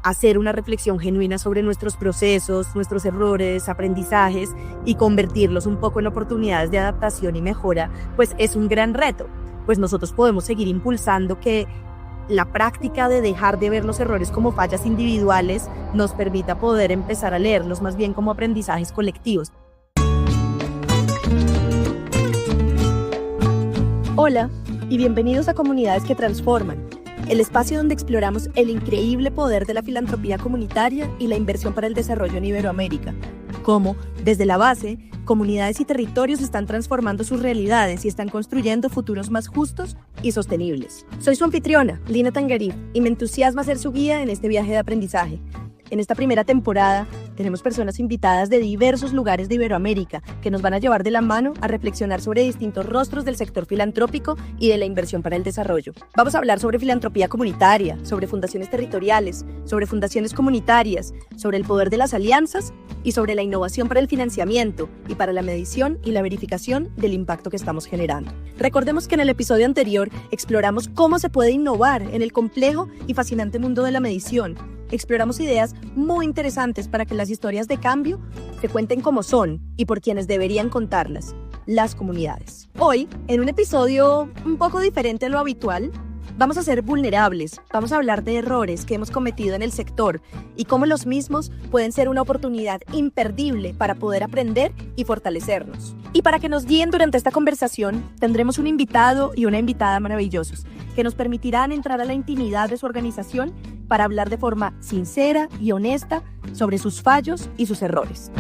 hacer una reflexión genuina sobre nuestros procesos, nuestros errores, aprendizajes y convertirlos un poco en oportunidades de adaptación y mejora, pues es un gran reto. Pues nosotros podemos seguir impulsando que la práctica de dejar de ver los errores como fallas individuales nos permita poder empezar a leerlos más bien como aprendizajes colectivos. Hola y bienvenidos a Comunidades que Transforman, el espacio donde exploramos el increíble poder de la filantropía comunitaria y la inversión para el desarrollo en Iberoamérica. Cómo, desde la base, comunidades y territorios están transformando sus realidades y están construyendo futuros más justos y sostenibles. Soy su anfitriona, Lina Tangarif, y me entusiasma ser su guía en este viaje de aprendizaje. En esta primera temporada tenemos personas invitadas de diversos lugares de Iberoamérica que nos van a llevar de la mano a reflexionar sobre distintos rostros del sector filantrópico y de la inversión para el desarrollo. Vamos a hablar sobre filantropía comunitaria, sobre fundaciones territoriales, sobre fundaciones comunitarias, sobre el poder de las alianzas y sobre la innovación para el financiamiento y para la medición y la verificación del impacto que estamos generando. Recordemos que en el episodio anterior exploramos cómo se puede innovar en el complejo y fascinante mundo de la medición. Exploramos ideas muy interesantes para que las historias de cambio se cuenten como son y por quienes deberían contarlas, las comunidades. Hoy, en un episodio un poco diferente a lo habitual, vamos a ser vulnerables, vamos a hablar de errores que hemos cometido en el sector y cómo los mismos pueden ser una oportunidad imperdible para poder aprender y fortalecernos. Y para que nos guíen durante esta conversación, tendremos un invitado y una invitada maravillosos que nos permitirán entrar a la intimidad de su organización para hablar de forma sincera y honesta sobre sus fallos y sus errores.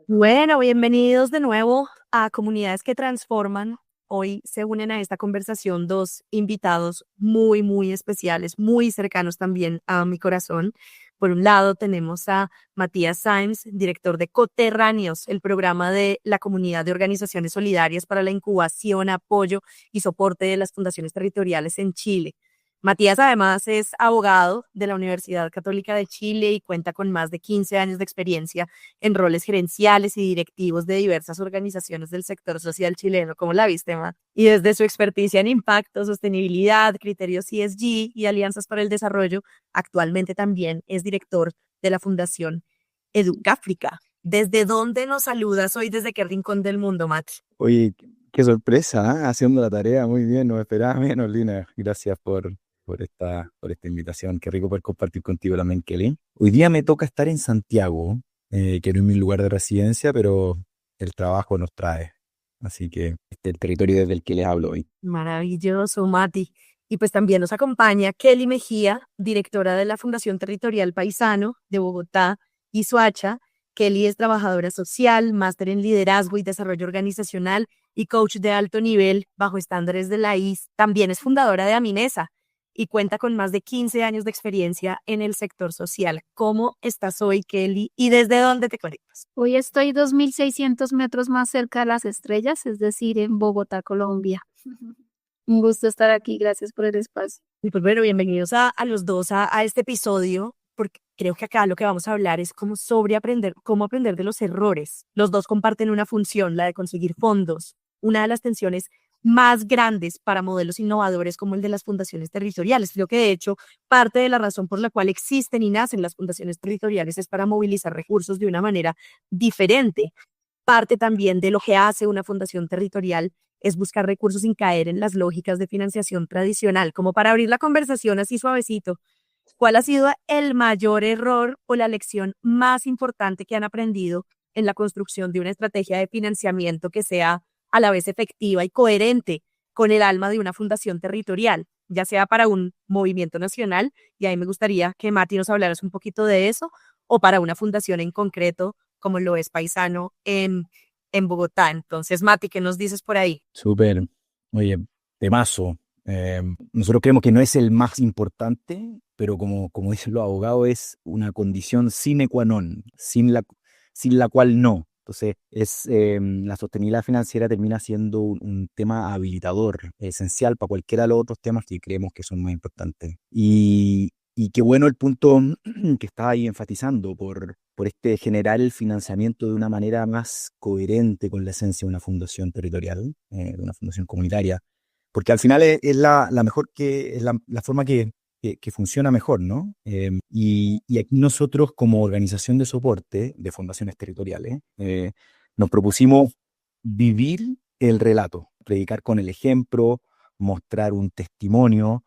Bueno, bienvenidos de nuevo a Comunidades que Transforman. Hoy se unen a esta conversación dos invitados muy especiales, muy cercanos también a mi corazón. Por un lado tenemos a Matías Sáenz, director de Coterráneos, el programa de la Comunidad de Organizaciones Solidarias para la incubación, apoyo y soporte de las fundaciones territoriales en Chile. Matías además es abogado de la Universidad Católica de Chile y cuenta con más de 15 años de experiencia en roles gerenciales y directivos de diversas organizaciones del sector social chileno. ¿Cómo la viste, Matt? Y desde su experticia en impacto, sostenibilidad, criterios ESG y alianzas para el desarrollo, actualmente también es director de la Fundación Educáfrica. ¿Desde dónde nos saludas hoy? ¿Desde qué rincón del mundo, Matt? Oye, qué sorpresa, ¿eh? Haciendo la tarea muy bien, no me esperaba menos, Lina. Gracias por esta invitación. Qué rico poder compartir contigo también, Kelly. Hoy día me toca estar en Santiago, que no es mi lugar de residencia, pero el trabajo nos trae. Así que este es el territorio desde el que les hablo hoy. Maravilloso, Mati. Y pues también nos acompaña Kelly Mejía, directora de la Fundación Territorial Paisano de Bogotá y Soacha. Kelly es trabajadora social, máster en liderazgo y desarrollo organizacional y coach de alto nivel bajo estándares de la IS. También es fundadora de Aminesa y cuenta con más de 15 años de experiencia en el sector social. ¿Cómo estás hoy, Kelly? ¿Y desde dónde te conectas? Hoy estoy 2.600 metros más cerca de las estrellas, es decir, en Bogotá, Colombia. Un gusto estar aquí, gracias por el espacio. Y pues bueno, bienvenidos a los dos a este episodio, porque creo que acá lo que vamos a hablar es cómo aprender de los errores. Los dos comparten una función, la de conseguir fondos, una de las tensiones más grandes para modelos innovadores como el de las fundaciones territoriales. Creo que de hecho parte de la razón por la cual existen y nacen las fundaciones territoriales es para movilizar recursos de una manera diferente. Parte también de lo que hace una fundación territorial es buscar recursos sin caer en las lógicas de financiación tradicional. Como para abrir la conversación así suavecito, ¿cuál ha sido el mayor error o la lección más importante que han aprendido en la construcción de una estrategia de financiamiento que sea a la vez efectiva y coherente con el alma de una fundación territorial, ya sea para un movimiento nacional, y ahí me gustaría que Mati nos hablaras un poquito de eso, o para una fundación en concreto, como lo es Paisano en Bogotá? Entonces, Mati, ¿qué nos dices por ahí? Súper. Oye, temazo. Nosotros creemos que no es el más importante, pero como dicen los abogados, es una condición sine qua non, sin la cual no. Entonces, la sostenibilidad financiera termina siendo un tema habilitador, esencial para cualquiera de los otros temas que creemos que son más importantes. Y qué bueno el punto que estaba ahí enfatizando por generar el financiamiento de una manera más coherente con la esencia de una fundación territorial, de una fundación comunitaria. porque al final es la mejor es la forma que funciona mejor, ¿no? Y aquí nosotros como organización de soporte de fundaciones territoriales nos propusimos vivir el relato, predicar con el ejemplo, mostrar un testimonio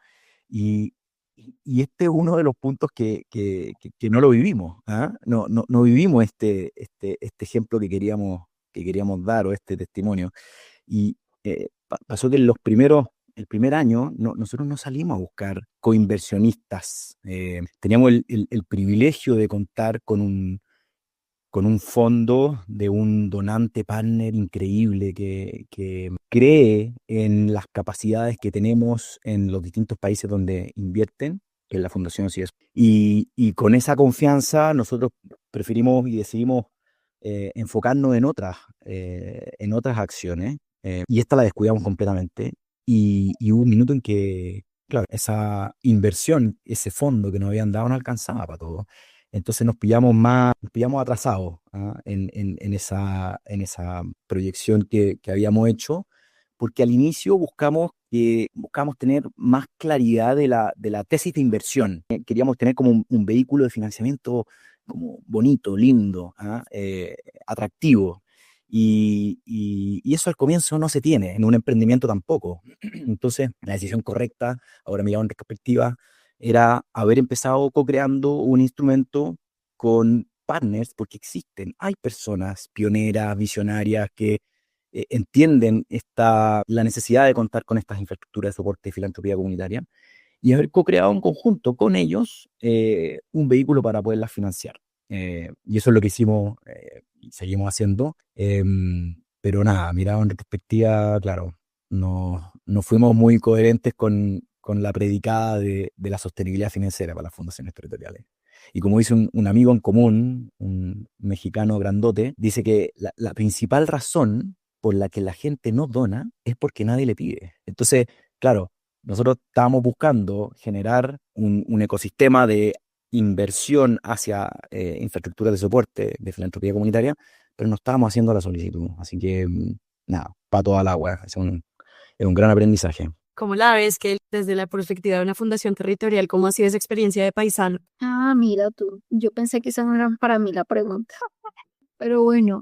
y, y este es uno de los puntos que no lo vivimos, ¿ah? No vivimos este ejemplo que queríamos dar o este testimonio. Y pasó que el primer año nosotros no salimos a buscar coinversionistas. Teníamos el privilegio de contar con un fondo de un donante partner increíble que cree en las capacidades que tenemos en los distintos países donde invierten, que es la Fundación CIES. Y con esa confianza nosotros preferimos y decidimos enfocarnos en otras acciones, y esta la descuidamos completamente. Y hubo un minuto en que, claro, esa inversión, ese fondo que nos habían dado no alcanzaba para todo. Entonces nos pillamos atrasados, ¿ah? en esa proyección que habíamos hecho, porque al inicio buscamos tener más claridad de la tesis de inversión. Queríamos tener como un vehículo de financiamiento como bonito, lindo, ¿ah? Atractivo. Y eso al comienzo no se tiene, en un emprendimiento tampoco. Entonces, la decisión correcta, ahora mirado en retrospectiva, era haber empezado co-creando un instrumento con partners, porque hay personas pioneras, visionarias, que entienden la necesidad de contar con estas infraestructuras de soporte de filantropía comunitaria, y haber co-creado en conjunto con ellos un vehículo para poderlas financiar. Y eso es lo que hicimos y seguimos haciendo. Pero nada, mirado en retrospectiva, claro, no fuimos muy coherentes con la predicada de la sostenibilidad financiera para las fundaciones territoriales. Y como dice un amigo en común, un mexicano grandote, dice que la principal razón por la que la gente no dona es porque nadie le pide. Entonces, claro, nosotros estábamos buscando generar un ecosistema de inversión hacia infraestructuras de soporte de filantropía comunitaria, pero no estábamos haciendo la solicitud. Así que, nada, pato al agua. Es un gran aprendizaje. ¿Cómo la ves, que desde la perspectiva de una fundación territorial, cómo ha sido esa experiencia de paisano? Ah, mira tú, yo pensé que esa no era para mí la pregunta. Pero bueno,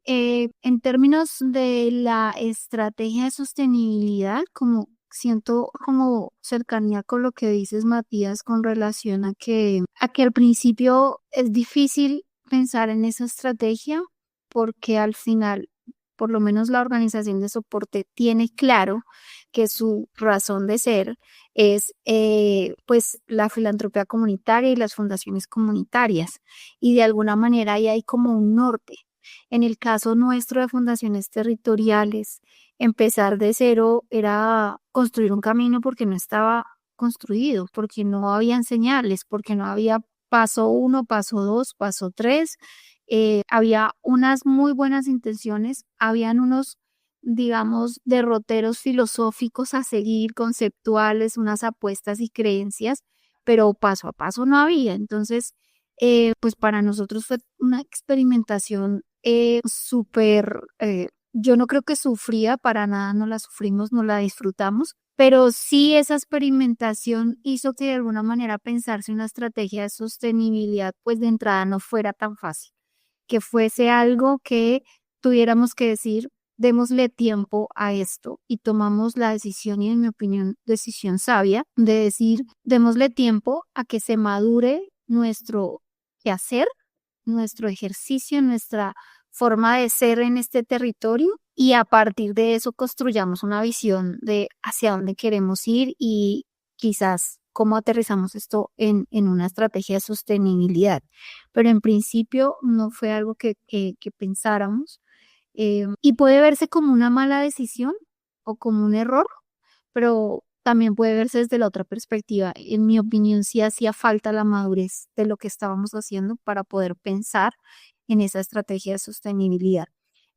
en términos de la estrategia de sostenibilidad, como siento como cercanía con lo que dices, Matías, con relación a que al principio es difícil pensar en esa estrategia, porque al final, por lo menos la organización de soporte tiene claro que su razón de ser es pues la filantropía comunitaria y las fundaciones comunitarias, y de alguna manera ahí hay como un norte. En el caso nuestro de fundaciones territoriales, empezar de cero era construir un camino porque no estaba construido, porque no habían señales, porque no había paso 1, paso 2, paso 3. Había unas muy buenas intenciones, habían unos, digamos, derroteros filosóficos a seguir, conceptuales, unas apuestas y creencias, pero paso a paso no había. Entonces, pues para nosotros fue una experimentación súper, yo no creo que sufría, para nada no la sufrimos, no la disfrutamos, pero sí esa experimentación hizo que de alguna manera pensarse una estrategia de sostenibilidad, pues de entrada no fuera tan fácil, que fuese algo que tuviéramos que decir, démosle tiempo a esto, y tomamos la decisión, y en mi opinión, decisión sabia, de decir, démosle tiempo a que se madure nuestro quehacer, nuestro ejercicio, nuestra forma de ser en este territorio, y a partir de eso construyamos una visión de hacia dónde queremos ir y quizás cómo aterrizamos esto en una estrategia de sostenibilidad. Pero en principio no fue algo que pensáramos, y puede verse como una mala decisión o como un error, pero también puede verse desde la otra perspectiva. En mi opinión, sí hacía falta la madurez de lo que estábamos haciendo para poder pensar en esa estrategia de sostenibilidad.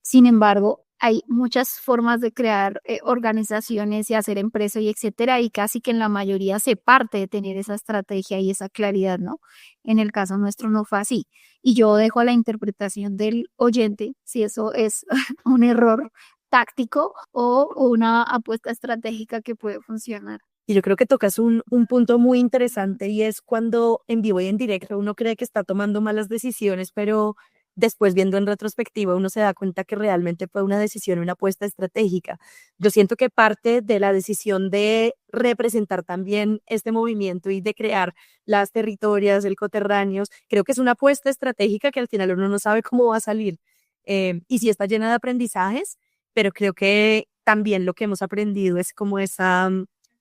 Sin embargo, hay muchas formas de crear organizaciones y hacer empresa y etcétera, y casi que en la mayoría se parte de tener esa estrategia y esa claridad, ¿no? En el caso nuestro no fue así. Y yo dejo a la interpretación del oyente si eso es un error táctico o una apuesta estratégica que puede funcionar. Y yo creo que tocas un punto muy interesante y es cuando en vivo y en directo uno cree que está tomando malas decisiones, pero después viendo en retrospectiva uno se da cuenta que realmente fue una decisión, una apuesta estratégica. Yo siento que parte de la decisión de representar también este movimiento y de crear las territorias, el coterráneos, creo que es una apuesta estratégica que al final uno no sabe cómo va a salir. Y sí está llena de aprendizajes, pero creo que también lo que hemos aprendido es como esa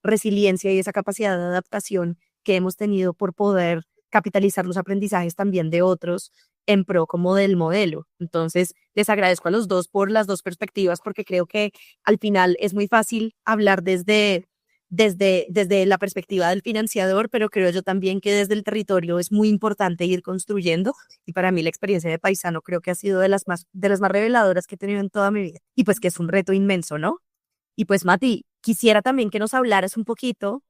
resiliencia y esa capacidad de adaptación que hemos tenido por poder capitalizar los aprendizajes también de otros en pro como del modelo. Entonces, les agradezco a los dos por las dos perspectivas, porque creo que al final es muy fácil hablar desde la perspectiva del financiador, pero creo yo también que desde el territorio es muy importante ir construyendo, y para mí la experiencia de Paisano creo que ha sido de las más reveladoras que he tenido en toda mi vida, y pues que es un reto inmenso, ¿no? Y pues Mati, quisiera también que nos hablaras un poquito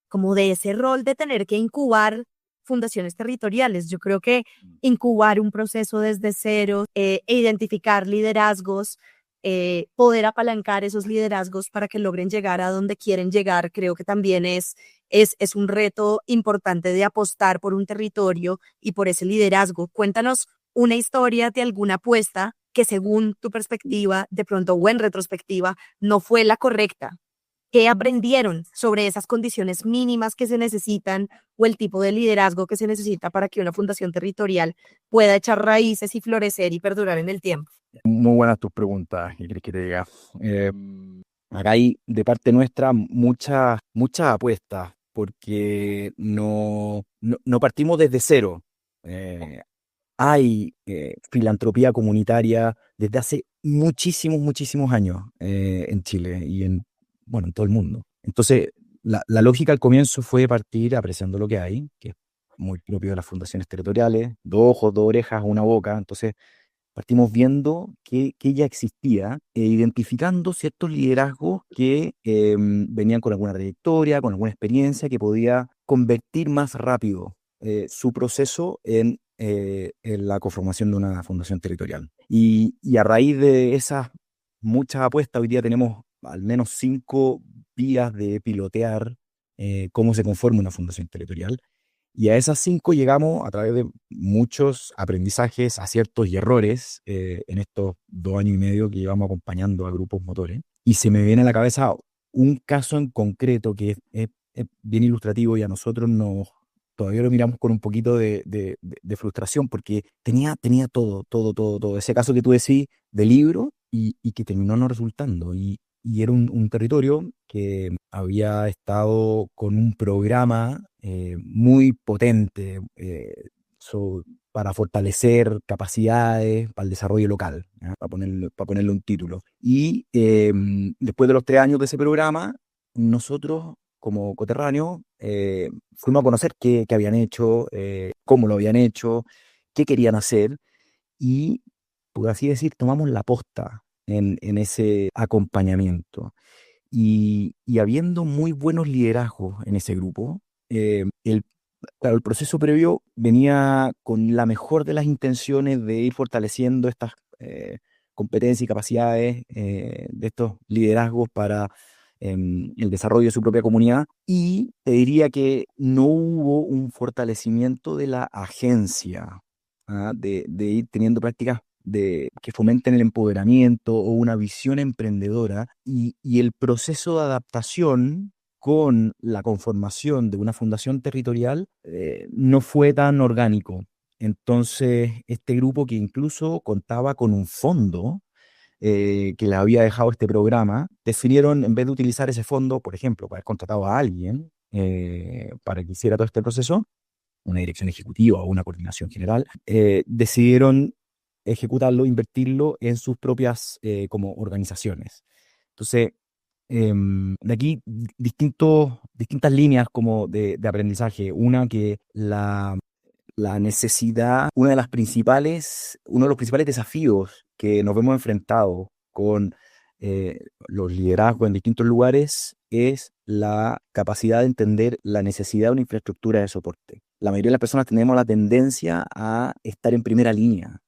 como de ese rol de tener que incubar fundaciones territoriales. Yo creo que incubar un proceso desde cero, identificar liderazgos, poder apalancar esos liderazgos para que logren llegar a donde quieren llegar, creo que también es un reto importante de apostar por un territorio y por ese liderazgo. Cuéntanos una historia de alguna apuesta que según tu perspectiva, de pronto o en retrospectiva, no fue la correcta. ¿Qué aprendieron sobre esas condiciones mínimas que se necesitan o el tipo de liderazgo que se necesita para que una fundación territorial pueda echar raíces y florecer y perdurar en el tiempo? Muy buenas tus preguntas, ¿qué querés que te diga? Acá hay de parte nuestra muchas apuestas, porque no partimos desde cero. Hay filantropía comunitaria desde hace muchísimos años en Chile y en todo el mundo. Entonces, la lógica al comienzo fue partir apreciando lo que hay, que es muy propio de las fundaciones territoriales: dos ojos, dos orejas, una boca. Entonces, partimos viendo que ya existía e identificando ciertos liderazgos que venían con alguna trayectoria, con alguna experiencia, que podía convertir más rápido su proceso en la conformación de una fundación territorial. Y a raíz de esas muchas apuestas, hoy día tenemos al menos 5 vías de pilotear cómo se conforma una fundación territorial. Y a esas 5 llegamos a través de muchos aprendizajes, aciertos y errores en estos 2 años y medio que llevamos acompañando a grupos motores. Y se me viene a la cabeza un caso en concreto que es bien ilustrativo, y a nosotros todavía lo miramos con un poquito de frustración, porque tenía todo. Ese caso que tú decís de libro y que terminó no resultando. Y era un territorio que había estado con un programa muy potente para fortalecer capacidades para el desarrollo local, ¿ya? Para ponerle un título. Y después de los 3 años de ese programa, nosotros como coterráneos fuimos a conocer qué habían hecho, cómo lo habían hecho, qué querían hacer, y, por así decir, tomamos la posta en ese acompañamiento. Y habiendo muy buenos liderazgos en ese grupo, claro, el proceso previo venía con la mejor de las intenciones de ir fortaleciendo estas competencias y capacidades de estos liderazgos para el desarrollo de su propia comunidad. Y te diría que no hubo un fortalecimiento de la agencia, de ir teniendo prácticas que fomenten el empoderamiento o una visión emprendedora, y el proceso de adaptación con la conformación de una fundación territorial no fue tan orgánico. Entonces, este grupo, que incluso contaba con un fondo que le había dejado este programa, decidieron, en vez de utilizar ese fondo, por ejemplo, para haber contratado a alguien para que hiciera todo este proceso, una dirección ejecutiva o una coordinación general, decidieron ejecutarlo, invertirlo en sus propias como organizaciones. Entonces, de aquí distintas líneas como de aprendizaje. Una, que la necesidad, uno de los principales desafíos que nos vemos enfrentados con los liderazgos en distintos lugares es la capacidad de entender la necesidad de una infraestructura de soporte. La mayoría de las personas tenemos la tendencia a estar en primera línea,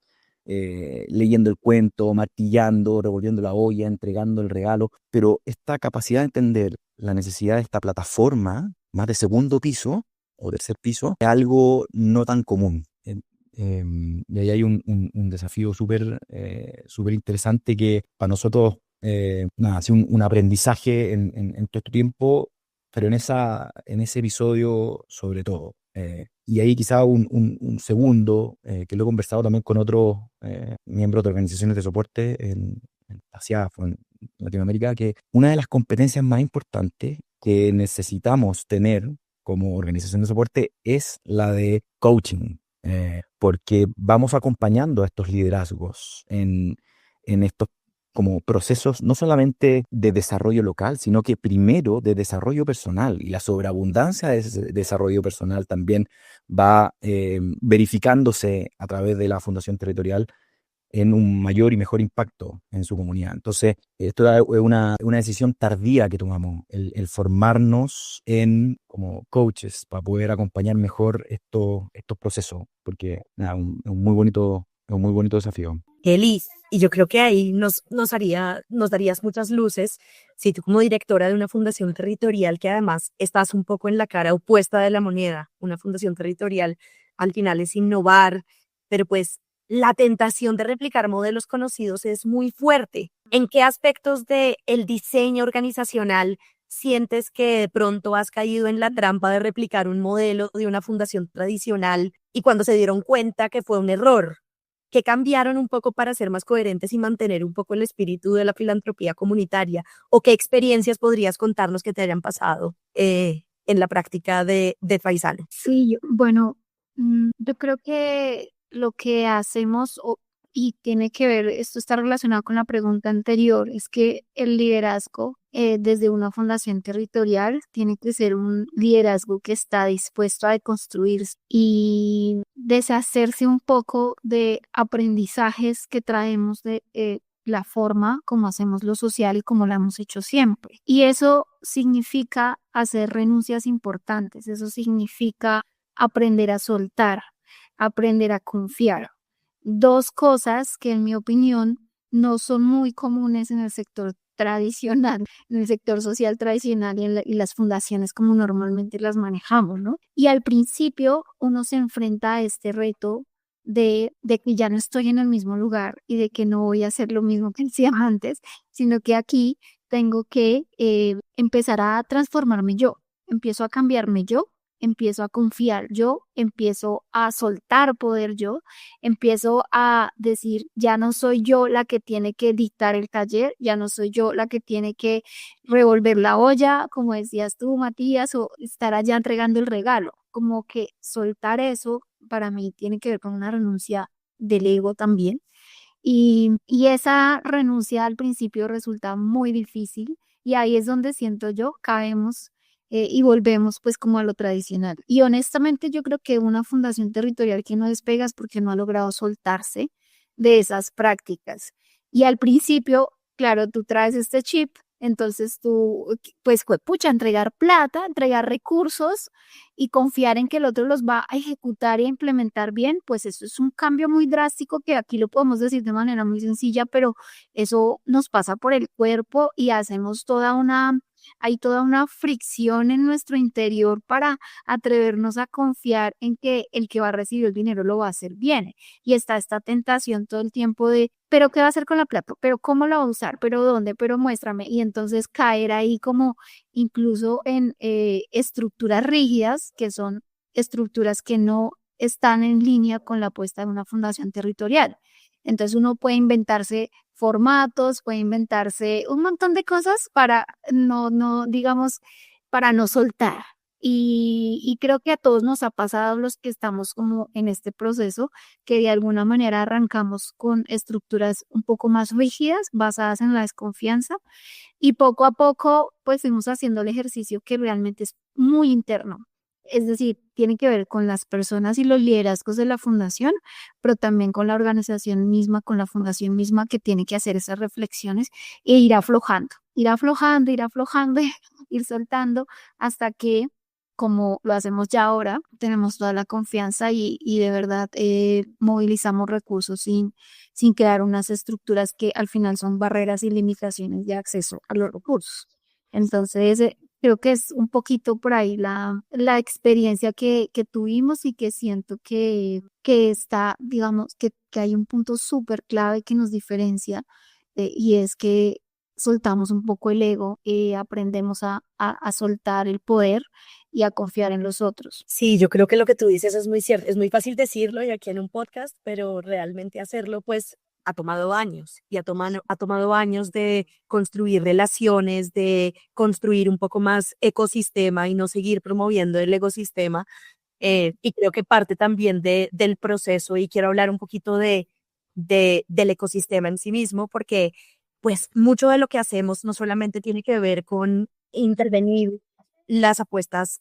leyendo el cuento, martillando, revolviendo la olla, entregando el regalo, pero esta capacidad de entender la necesidad de esta plataforma, más de segundo piso o tercer piso, es algo no tan común. Y ahí hay un desafío súper interesante que para nosotros ha sido un aprendizaje en todo este tiempo, pero en ese episodio sobre todo. Y ahí quizá un segundo, que lo he conversado también con otros miembros de organizaciones de soporte en Asia, en Latinoamérica, que una de las competencias más importantes que necesitamos tener como organización de soporte es la de coaching, porque vamos acompañando a estos liderazgos en estos como procesos no solamente de desarrollo local, sino que primero de desarrollo personal. Y la sobreabundancia de ese desarrollo personal también va verificándose a través de la Fundación Territorial en un mayor y mejor impacto en su comunidad. Entonces, esto es una decisión tardía que tomamos, el formarnos como coaches para poder acompañar mejor estos procesos, porque nada, es un muy bonito desafío. Kelly, y yo creo que ahí nos darías muchas luces si tú como directora de una fundación territorial, que además estás un poco en la cara opuesta de la moneda, una fundación territorial al final es innovar, pero pues la tentación de replicar modelos conocidos es muy fuerte. ¿En qué aspectos del diseño organizacional sientes que de pronto has caído en la trampa de replicar un modelo de una fundación tradicional y cuando se dieron cuenta que fue un error? ¿Qué cambiaron un poco para ser más coherentes y mantener un poco el espíritu de la filantropía comunitaria? ¿O qué experiencias podrías contarnos que te hayan pasado en la práctica de Faisal? Sí, bueno, yo creo que lo que hacemos, y tiene que ver, esto está relacionado con la pregunta anterior, es que el liderazgo desde una fundación territorial tiene que ser un liderazgo que está dispuesto a deconstruirse y deshacerse un poco de aprendizajes que traemos de la forma como hacemos lo social y como lo hemos hecho siempre. Y eso significa hacer renuncias importantes, eso significa aprender a soltar, aprender a confiar. Dos cosas que en mi opinión no son muy comunes en el sector tradicional, en el sector social tradicional y las fundaciones como normalmente las manejamos, ¿no? Y al principio uno se enfrenta a este reto de que ya no estoy en el mismo lugar y de que no voy a hacer lo mismo que hacía antes, sino que aquí tengo que empezar a transformarme yo, empiezo a cambiarme yo, empiezo a confiar yo, empiezo a soltar poder yo, empiezo a decir, ya no soy yo la que tiene que dictar el taller, ya no soy yo la que tiene que revolver la olla, como decías tú, Matías, o estar allá entregando el regalo. Como que soltar eso para mí tiene que ver con una renuncia del ego también. Y esa renuncia al principio resulta muy difícil y ahí es donde siento yo caemos y volvemos pues como a lo tradicional. Y honestamente yo creo que una fundación territorial que no despega es porque no ha logrado soltarse de esas prácticas. Y al principio, claro, tú traes este chip, entonces tú pues pucha, entregar plata, entregar recursos y confiar en que el otro los va a ejecutar y a implementar bien, pues eso es un cambio muy drástico que aquí lo podemos decir de manera muy sencilla, pero eso nos pasa por el cuerpo y hacemos hay toda una fricción en nuestro interior para atrevernos a confiar en que el que va a recibir el dinero lo va a hacer bien. Y está esta tentación todo el tiempo de, pero ¿qué va a hacer con la plata? ¿Pero cómo la va a usar? ¿Pero dónde? ¿Pero muéstrame? Y entonces caer ahí como incluso en estructuras rígidas, que son estructuras que no están en línea con la apuesta de una fundación territorial. Entonces uno puede inventarse formatos, puede inventarse un montón de cosas para digamos, para no soltar. Y creo que a todos nos ha pasado los que estamos como en este proceso, que de alguna manera arrancamos con estructuras un poco más rígidas, basadas en la desconfianza, y poco a poco pues fuimos haciendo el ejercicio que realmente es muy interno. Es decir, tiene que ver con las personas y los liderazgos de la fundación, pero también con la organización misma, con la fundación misma que tiene que hacer esas reflexiones e ir aflojando, ir aflojando, ir soltando hasta que como lo hacemos ya ahora, tenemos toda la confianza y de verdad movilizamos recursos sin crear unas estructuras que al final son barreras y limitaciones de acceso a los recursos. Entonces, creo que es un poquito por ahí la experiencia que tuvimos y que siento que está, digamos, que hay un punto súper clave que nos diferencia y es que soltamos un poco el ego, aprendemos a soltar el poder y a confiar en los otros. Sí, yo creo que lo que tú dices es muy cierto. Es muy fácil decirlo y aquí en un podcast, pero realmente hacerlo, pues, ha tomado años y ha tomado años de construir relaciones, de construir un poco más ecosistema y no seguir promoviendo el ecosistema. Y creo que parte también del proceso, y quiero hablar un poquito del ecosistema en sí mismo, porque pues mucho de lo que hacemos no solamente tiene que ver con intervenir las apuestas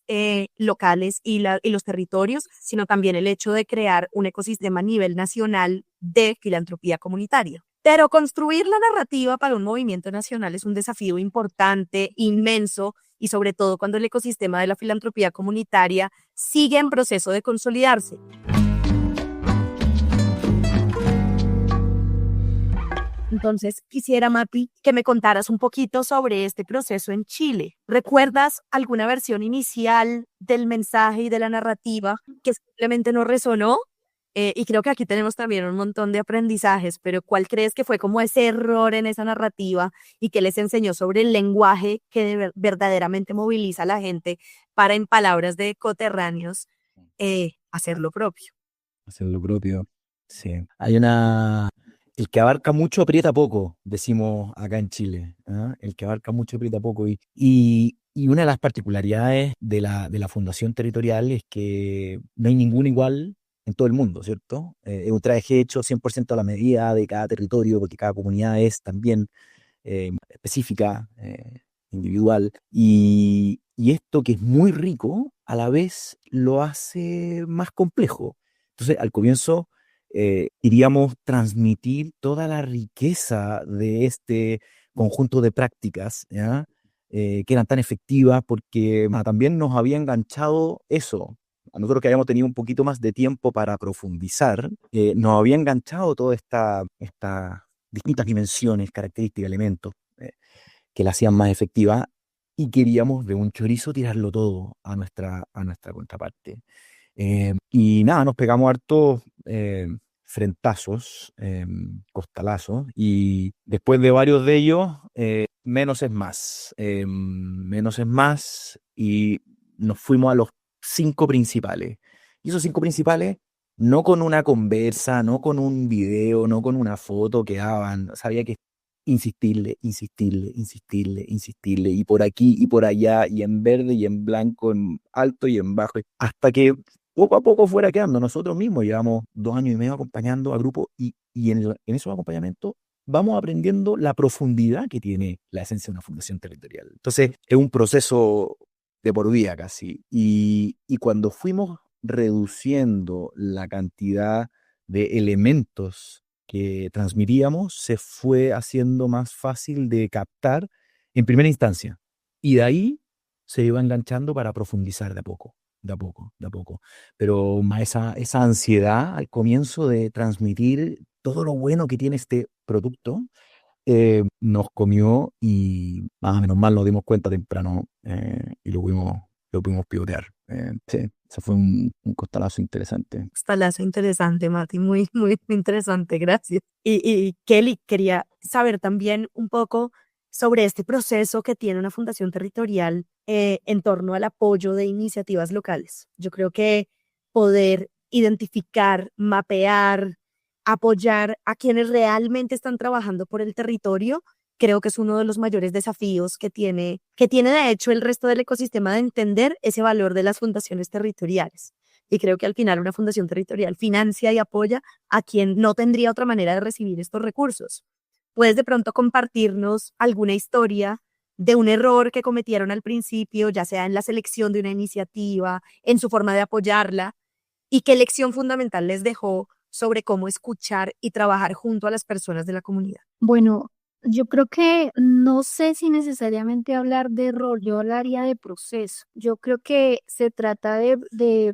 locales y los territorios, sino también el hecho de crear un ecosistema a nivel nacional de filantropía comunitaria. Pero construir la narrativa para un movimiento nacional es un desafío importante, inmenso, y sobre todo cuando el ecosistema de la filantropía comunitaria sigue en proceso de consolidarse. Entonces, quisiera, Mati, que me contaras un poquito sobre este proceso en Chile. ¿Recuerdas alguna versión inicial del mensaje y de la narrativa que simplemente no resonó? Y creo que aquí tenemos también un montón de aprendizajes, pero ¿cuál crees que fue como ese error en esa narrativa y que les enseñó sobre el lenguaje que verdaderamente moviliza a la gente para, en palabras de coterráneos, hacer lo propio? Hacer lo propio. Sí. Hay una. El que abarca mucho aprieta poco, decimos acá en Chile. ¿Ah? El que abarca mucho aprieta poco. Y una de las particularidades de la Fundación Territorial es que no hay ninguna igual en todo el mundo, ¿cierto? Es un traje hecho 100% a la medida de cada territorio, porque cada comunidad es también específica, individual. Y esto que es muy rico, a la vez lo hace más complejo. Entonces, al comienzo queríamos transmitir toda la riqueza de este conjunto de prácticas, ¿ya? Que eran tan efectivas porque también nos había enganchado eso. A nosotros que habíamos tenido un poquito más de tiempo para profundizar, nos había enganchado toda esta distintas dimensiones, características, elementos que la hacían más efectiva y queríamos de un chorizo tirarlo todo a nuestra contraparte. Y nada, nos pegamos hartos frentazos, costalazos, y después de varios de ellos, menos es más. Menos es más, y nos fuimos a los 5 principales. Y esos 5 principales, no con una conversa, no con un video, no con una foto que daban, sabía que insistirle, insistirle, insistirle, insistirle, y por aquí y por allá, y en verde y en blanco, en alto y en bajo, hasta que poco a poco fuera quedando. Nosotros mismos llevamos 2 años y medio acompañando a grupos y en esos acompañamientos vamos aprendiendo la profundidad que tiene la esencia de una fundación territorial. Entonces, es un proceso de por vida casi. Y cuando fuimos reduciendo la cantidad de elementos que transmitíamos, se fue haciendo más fácil de captar en primera instancia. Y de ahí se iba enganchando para profundizar de a poco, de a poco, de a poco. Pero más esa ansiedad al comienzo de transmitir todo lo bueno que tiene este producto, nos comió y menos mal nos dimos cuenta temprano, y lo pudimos pivotear. Sí, eso fue un costalazo interesante. Estalazo interesante, Mati, muy, muy interesante, gracias. Y Kelly, quería saber también un poco sobre este proceso que tiene una fundación territorial en torno al apoyo de iniciativas locales. Yo creo que poder identificar, mapear, apoyar a quienes realmente están trabajando por el territorio, creo que es uno de los mayores desafíos que tiene de hecho el resto del ecosistema, de entender ese valor de las fundaciones territoriales. Y creo que al final una fundación territorial financia y apoya a quien no tendría otra manera de recibir estos recursos. ¿Puedes de pronto compartirnos alguna historia de un error que cometieron al principio, ya sea en la selección de una iniciativa, en su forma de apoyarla, y qué lección fundamental les dejó sobre cómo escuchar y trabajar junto a las personas de la comunidad? Bueno, Yo creo que no sé si necesariamente hablar de rol, yo hablaría de proceso. Yo creo que se trata de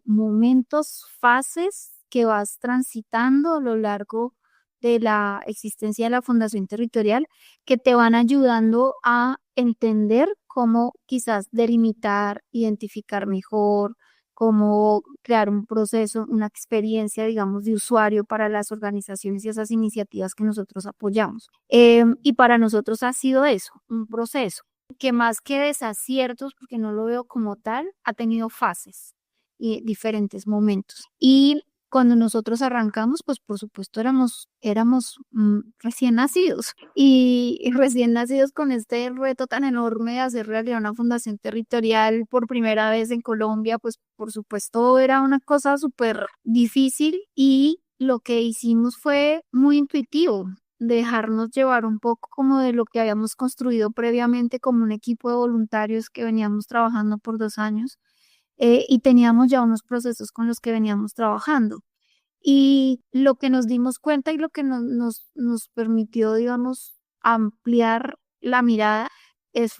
momentos, fases que vas transitando a lo largo de la existencia de la Fundación Territorial que te van ayudando a entender cómo quizás delimitar, identificar mejor, cómo crear un proceso, una experiencia, digamos, de usuario para las organizaciones y esas iniciativas que nosotros apoyamos. Y para nosotros ha sido eso, un proceso que más que desaciertos, porque no lo veo como tal, ha tenido fases y diferentes momentos. Y cuando nosotros arrancamos, pues por supuesto éramos recién nacidos y recién nacidos con este reto tan enorme de hacer realidad una fundación territorial por primera vez en Colombia, pues por supuesto era una cosa súper difícil y lo que hicimos fue muy intuitivo, dejarnos llevar un poco como de lo que habíamos construido previamente como un equipo de voluntarios que veníamos trabajando por 2 años y teníamos ya unos procesos con los que veníamos trabajando. Y lo que nos dimos cuenta y lo que nos permitió, digamos, ampliar la mirada es,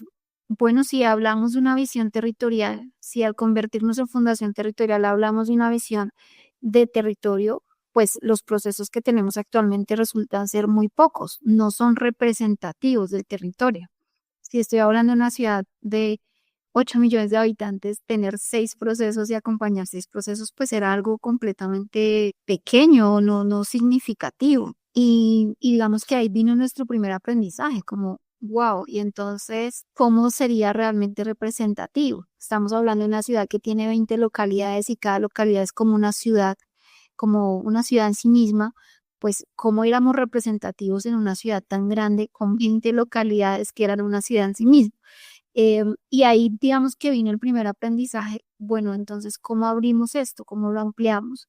bueno, si hablamos de una visión territorial, si al convertirnos en fundación territorial hablamos de una visión de territorio, pues los procesos que tenemos actualmente resultan ser muy pocos, no son representativos del territorio. Si estoy hablando de una ciudad de 8 millones de habitantes, tener 6 procesos y acompañar 6 procesos, pues era algo completamente pequeño, no significativo. Y digamos que ahí vino nuestro primer aprendizaje, como, wow, y entonces, ¿cómo sería realmente representativo? Estamos hablando de una ciudad que tiene 20 localidades y cada localidad es como una ciudad en sí misma, pues cómo éramos representativos en una ciudad tan grande con 20 localidades que eran una ciudad en sí misma. Y ahí digamos que vino el primer aprendizaje, bueno, entonces, ¿cómo abrimos esto? ¿Cómo lo ampliamos?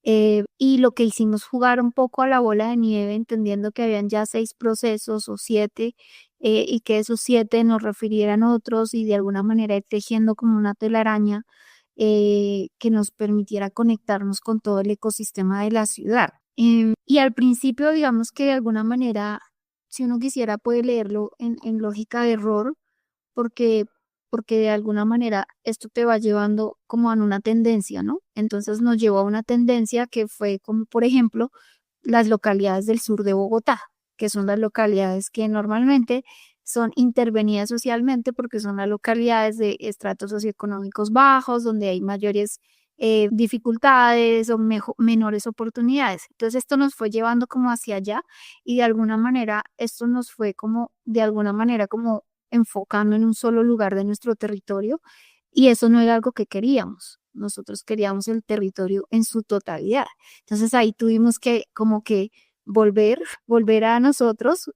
Y lo que hicimos jugar un poco a la bola de nieve, entendiendo que habían ya 6 procesos o 7, y que esos 7 nos refirieran a otros y de alguna manera ir tejiendo como una telaraña que nos permitiera conectarnos con todo el ecosistema de la ciudad. Y al principio, digamos que de alguna manera, si uno quisiera, puede leerlo en lógica de error, porque, porque de alguna manera esto te va llevando como a una tendencia, ¿no? Entonces nos llevó a una tendencia que fue como, por ejemplo, las localidades del sur de Bogotá, que son las localidades que normalmente son intervenidas socialmente porque son las localidades de estratos socioeconómicos bajos, donde hay mayores dificultades o menores oportunidades. Entonces esto nos fue llevando como hacia allá y de alguna manera esto nos fue como, de alguna manera como enfocando en un solo lugar de nuestro territorio y eso no era algo que queríamos. Nosotros queríamos el territorio en su totalidad. Entonces ahí tuvimos que como que volver a nosotros,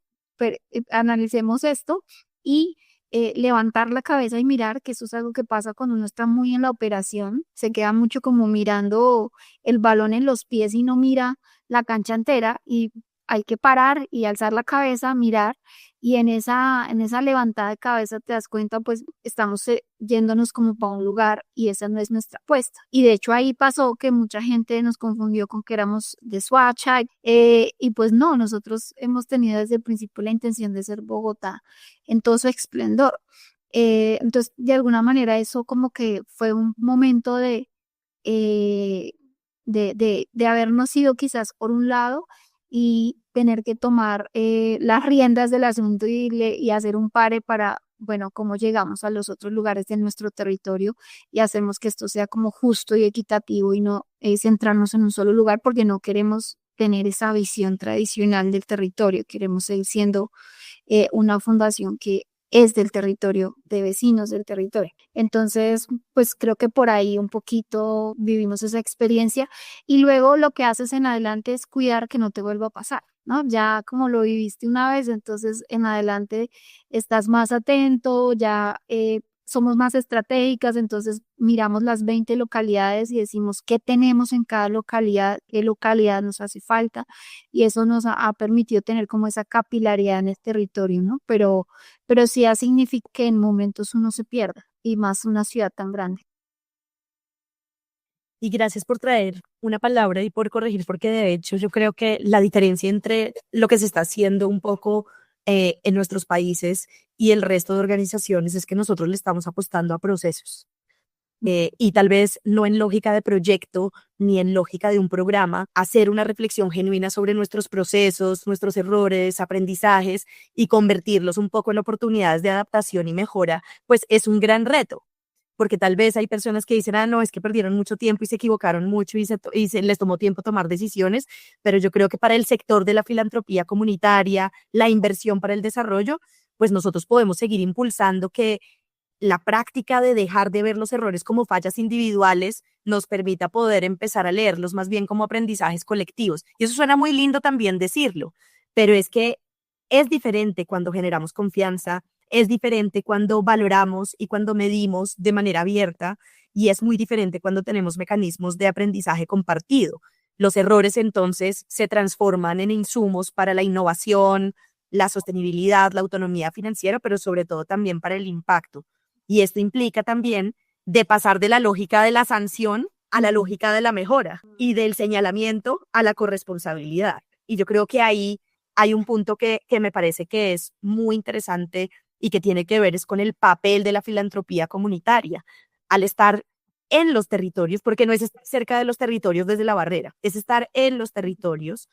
analicemos esto y levantar la cabeza y mirar que eso es algo que pasa cuando uno está muy en la operación, se queda mucho como mirando el balón en los pies y no mira la cancha entera y hay que parar y alzar la cabeza, mirar y en esa levantada de cabeza te das cuenta, pues estamos yéndonos como para un lugar y esa no es nuestra apuesta. Y de hecho ahí pasó que mucha gente nos confundió con que éramos de Soacha y pues no, nosotros hemos tenido desde el principio la intención de ser Bogotá en todo su esplendor. Entonces, de alguna manera eso como que fue un momento eh, de habernos ido quizás por un lado y tener que tomar las riendas del asunto y hacer un pare para, bueno, cómo llegamos a los otros lugares de nuestro territorio y hacemos que esto sea como justo y equitativo y no centrarnos en un solo lugar porque no queremos tener esa visión tradicional del territorio, queremos seguir siendo una fundación que es del territorio, de vecinos del territorio. Entonces, pues creo que por ahí un poquito vivimos esa experiencia y luego lo que haces en adelante es cuidar que no te vuelva a pasar, ¿no? Ya como lo viviste una vez, entonces en adelante estás más atento, ya somos más estratégicas, entonces miramos las 20 localidades y decimos qué tenemos en cada localidad, qué localidad nos hace falta y eso nos ha permitido tener como esa capilaridad en el territorio, ¿no? Pero sí significa que en momentos uno se pierda y más una ciudad tan grande. Y gracias por traer una palabra y por corregir, porque de hecho yo creo que la diferencia entre lo que se está haciendo un poco en nuestros países y el resto de organizaciones es que nosotros le estamos apostando a procesos. Y tal vez no en lógica de proyecto ni en lógica de un programa, hacer una reflexión genuina sobre nuestros procesos, nuestros errores, aprendizajes y convertirlos un poco en oportunidades de adaptación y mejora, pues es un gran reto. Porque tal vez hay personas que dicen, no, es que perdieron mucho tiempo y se equivocaron mucho y les tomó tiempo tomar decisiones, pero yo creo que para el sector de la filantropía comunitaria, la inversión para el desarrollo, pues nosotros podemos seguir impulsando que la práctica de dejar de ver los errores como fallas individuales nos permita poder empezar a leerlos más bien como aprendizajes colectivos. Y eso suena muy lindo también decirlo, pero es que es diferente cuando generamos confianza, es diferente cuando valoramos y cuando medimos de manera abierta, y es muy diferente cuando tenemos mecanismos de aprendizaje compartido. Los errores entonces se transforman en insumos para la innovación, la sostenibilidad, la autonomía financiera, pero sobre todo también para el impacto. Y esto implica también de pasar de la lógica de la sanción a la lógica de la mejora y del señalamiento a la corresponsabilidad. Y yo creo que ahí hay un punto que me parece que es muy interesante y que tiene que ver es con el papel de la filantropía comunitaria. Al estar en los territorios, porque no es estar cerca de los territorios desde la barrera, es estar en los territorios,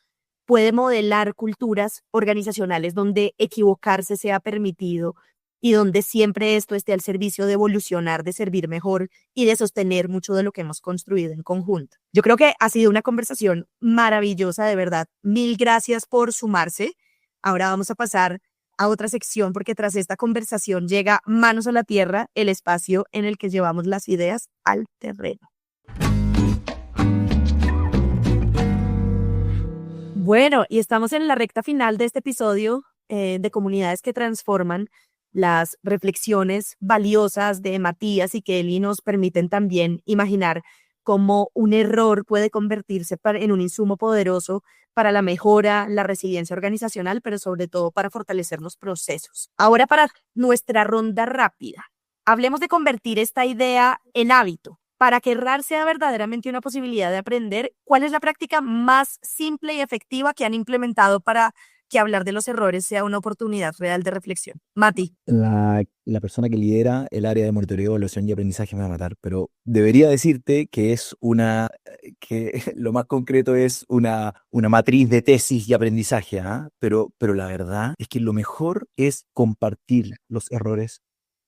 puede modelar culturas organizacionales donde equivocarse sea permitido y donde siempre esto esté al servicio de evolucionar, de servir mejor y de sostener mucho de lo que hemos construido en conjunto. Yo creo que ha sido una conversación maravillosa, de verdad. Mil gracias por sumarse. Ahora vamos a pasar a otra sección porque tras esta conversación llega Manos a la Tierra, el espacio en el que llevamos las ideas al terreno. Bueno, y estamos en la recta final de este episodio de Comunidades que Transforman. Las reflexiones valiosas de Matías y Kelly nos permiten también imaginar cómo un error puede convertirse en un insumo poderoso para la mejora, la resiliencia organizacional, pero sobre todo para fortalecer los procesos. Ahora para nuestra ronda rápida, hablemos de convertir esta idea en hábito. Para que errar sea verdaderamente una posibilidad de aprender, ¿cuál es la práctica más simple y efectiva que han implementado para que hablar de los errores sea una oportunidad real de reflexión? Mati. La persona que lidera el área de monitoreo, evaluación y aprendizaje me va a matar, pero debería decirte que que lo más concreto es una matriz de tesis y aprendizaje, ¿ah? Pero la verdad es que lo mejor es compartir los errores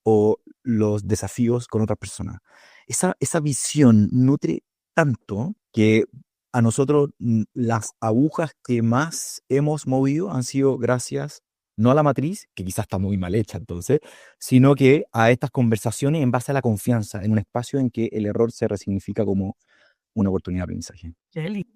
o los desafíos con otras personas. Esa visión nutre tanto que a nosotros las agujas que más hemos movido han sido gracias no a la matriz, que quizás está muy mal hecha entonces, sino que a estas conversaciones en base a la confianza, en un espacio en que el error se resignifica como una oportunidad de aprendizaje. Kelly.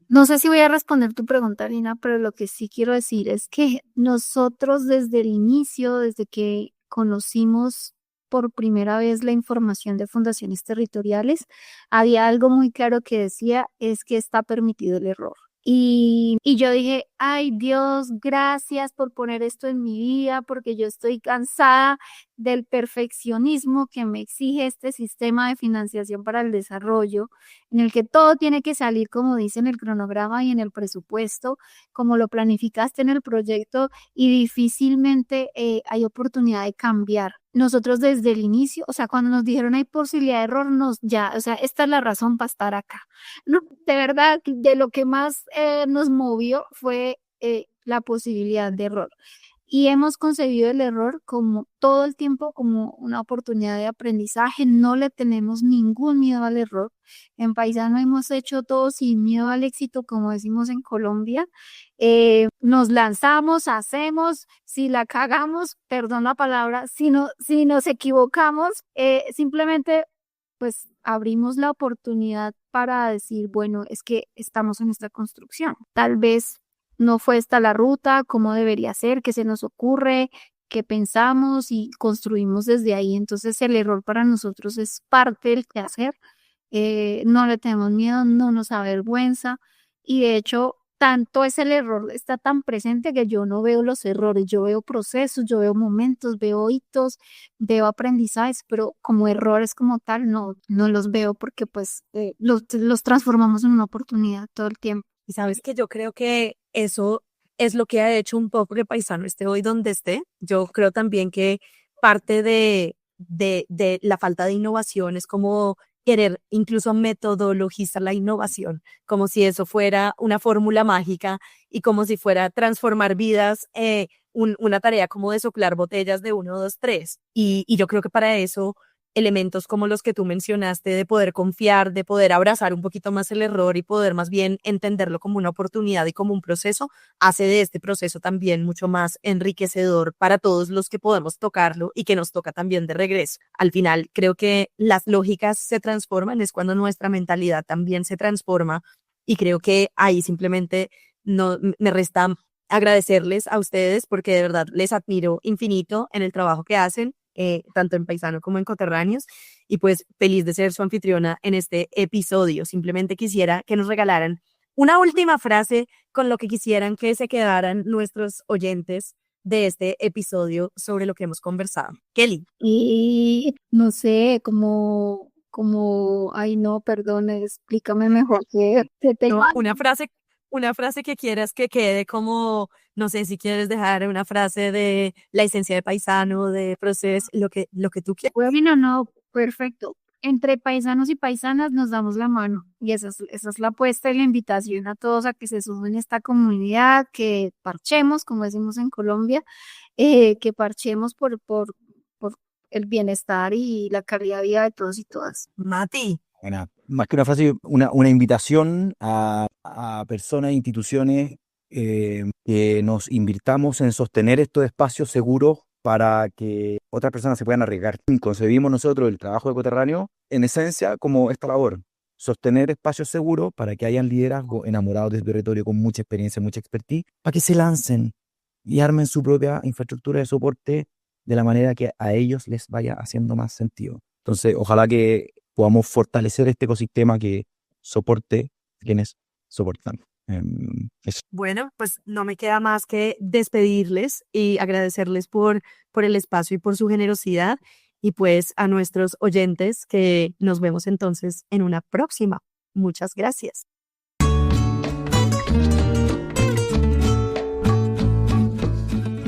No sé si voy a responder tu pregunta, Lina, pero lo que sí quiero decir es que nosotros desde el inicio, desde que conocimos por primera vez la información de fundaciones territoriales, había algo muy claro que decía, es que está permitido el error. Y yo dije, ay Dios, gracias por poner esto en mi vida, porque yo estoy cansada del perfeccionismo que me exige este sistema de financiación para el desarrollo, en el que todo tiene que salir como dice en el cronograma y en el presupuesto, como lo planificaste en el proyecto, y difícilmente hay oportunidad de cambiar. Nosotros desde el inicio, o sea, cuando nos dijeron hay posibilidad de error, o sea, esta es la razón para estar acá. No, de verdad, de lo que más nos movió fue la posibilidad de error. Y hemos concebido el error como todo el tiempo como una oportunidad de aprendizaje. No le tenemos ningún miedo al error. En Paisano hemos hecho todo sin miedo al éxito, como decimos en Colombia. Nos lanzamos, hacemos, si la cagamos, perdón la palabra, si nos equivocamos, simplemente pues abrimos la oportunidad para decir, bueno, es que estamos en esta construcción. Tal vez no fue esta la ruta, cómo debería ser, qué se nos ocurre, qué pensamos y construimos desde ahí. Entonces el error para nosotros es parte del quehacer. No le tenemos miedo, no nos avergüenza y de hecho tanto es el error, está tan presente que yo no veo los errores, yo veo procesos, yo veo momentos, veo hitos, veo aprendizajes, pero como errores como tal no los veo porque pues los transformamos en una oportunidad todo el tiempo. Y sabes que yo creo que eso es lo que ha hecho un poco que Paisano esté hoy donde esté. Yo creo también que parte de la falta de innovación es como querer incluso metodologizar la innovación, como si eso fuera una fórmula mágica y como si fuera transformar vidas, una tarea como de soplar botellas de 1, 2, 3. Y yo creo que para eso elementos como los que tú mencionaste, de poder confiar, de poder abrazar un poquito más el error y poder más bien entenderlo como una oportunidad y como un proceso, hace de este proceso también mucho más enriquecedor para todos los que podemos tocarlo y que nos toca también de regreso. Al final, creo que las lógicas se transforman, es cuando nuestra mentalidad también se transforma, y creo que ahí simplemente no me resta agradecerles a ustedes porque de verdad les admiro infinito en el trabajo que hacen, tanto en Paisano como en Coterráneos, y pues feliz de ser su anfitriona en este episodio. Simplemente quisiera que nos regalaran una última frase con lo que quisieran que se quedaran nuestros oyentes de este episodio sobre lo que hemos conversado. Kelly. Y no sé, ay no, perdón, explícame mejor No, una frase que quieras que quede como, no sé, si quieres dejar una frase de la esencia de Paisano, de proceso, lo que tú quieras. Bueno, no, perfecto. Entre paisanos y paisanas nos damos la mano y esa es la apuesta y la invitación a todos a que se sumen a esta comunidad, que parchemos, como decimos en Colombia, que parchemos por el bienestar y la calidad de vida de todos y todas. Mati. Más que una frase, una invitación a personas e instituciones que nos invirtamos en sostener estos espacios seguros para que otras personas se puedan arriesgar. Concebimos nosotros el trabajo de Coterráneo en esencia como esta labor: sostener espacios seguros para que hayan liderazgo enamorados del territorio con mucha experiencia, mucha expertise, para que se lancen y armen su propia infraestructura de soporte de la manera que a ellos les vaya haciendo más sentido. Entonces, ojalá que podamos fortalecer este ecosistema que soporte a quienes soportan. Eso. Bueno, pues no me queda más que despedirles y agradecerles por el espacio y por su generosidad, y pues a nuestros oyentes que nos vemos entonces en una próxima. Muchas gracias.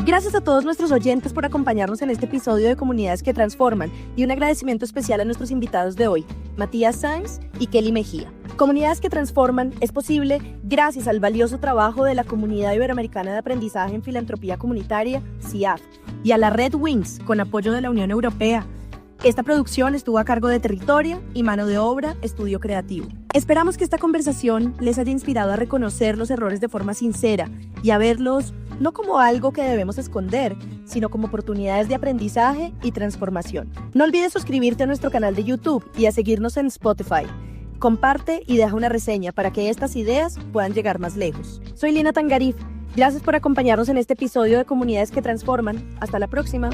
Gracias a todos nuestros oyentes por acompañarnos en este episodio de Comunidades que Transforman, y un agradecimiento especial a nuestros invitados de hoy, Matías Sáenz y Kelly Mejía. Comunidades que Transforman es posible gracias al valioso trabajo de la Comunidad Iberoamericana de Aprendizaje en Filantropía Comunitaria, CIAF, y a la Red Wings, con apoyo de la Unión Europea. Esta producción estuvo a cargo de Territoria y mano de obra Estudio Creativo. Esperamos que esta conversación les haya inspirado a reconocer los errores de forma sincera y a verlos no como algo que debemos esconder, sino como oportunidades de aprendizaje y transformación. No olvides suscribirte a nuestro canal de YouTube y a seguirnos en Spotify. Comparte y deja una reseña para que estas ideas puedan llegar más lejos. Soy Lina Tangarif. Gracias por acompañarnos en este episodio de Comunidades que Transforman. Hasta la próxima.